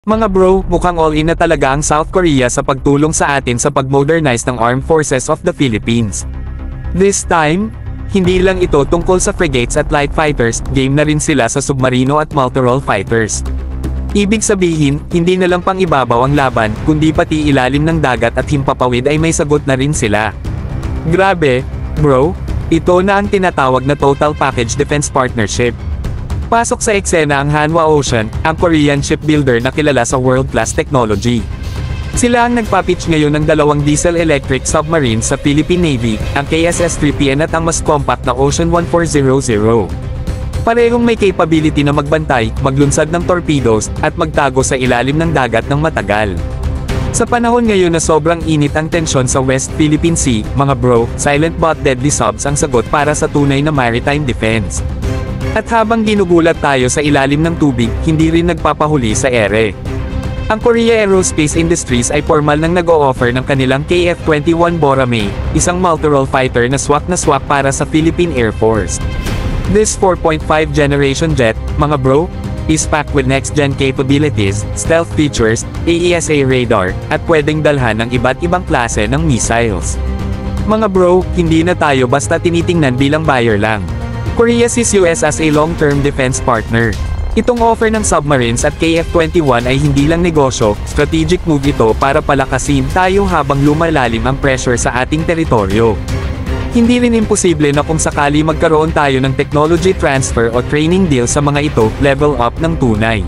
Mga bro, mukhang all-in na talaga ang South Korea sa pagtulong sa atin sa pag-modernize ng Armed Forces of the Philippines. This time, hindi lang ito tungkol sa frigates at light fighters, game na rin sila sa submarino at multirole fighters. Ibig sabihin, hindi na lang pang ibabaw ang laban, kundi pati ilalim ng dagat at himpapawid ay may sagot na rin sila. Grabe, bro, ito na ang tinatawag na Total Package Defense Partnership. Pasok sa eksena ang Hanwha Ocean, ang Korean shipbuilder na kilala sa world-class technology. Sila ang nagpapitch ngayon ng dalawang diesel-electric submarine sa Philippine Navy, ang KSS-3PN at ang mas compact na Ocean 1400. Parehong may capability na magbantay, maglunsad ng torpedoes, at magtago sa ilalim ng dagat ng matagal. Sa panahon ngayon na sobrang init ang tensyon sa West Philippine Sea, mga bro, silent but deadly subs ang sagot para sa tunay na maritime defense. At habang ginugulat tayo sa ilalim ng tubig, hindi rin nagpapahuli sa ere. Ang Korea Aerospace Industries ay formal nang nag-o-offer ng kanilang KF-21 Boramae, isang multirole fighter na swak para sa Philippine Air Force. This 4.5 generation jet, mga bro, is packed with next-gen capabilities, stealth features, AESA radar, at pwedeng dalhan ng iba't ibang klase ng missiles. Mga bro, hindi na tayo basta tinitingnan bilang buyer lang. Korea sees US as a long-term defense partner. Itong offer ng submarines at KF-21 ay hindi lang negosyo, strategic move ito para palakasin tayo habang lumalalim ang pressure sa ating teritoryo. Hindi rin imposible na kung sakali magkaroon tayo ng technology transfer o training deal sa mga ito, level up ng tunay.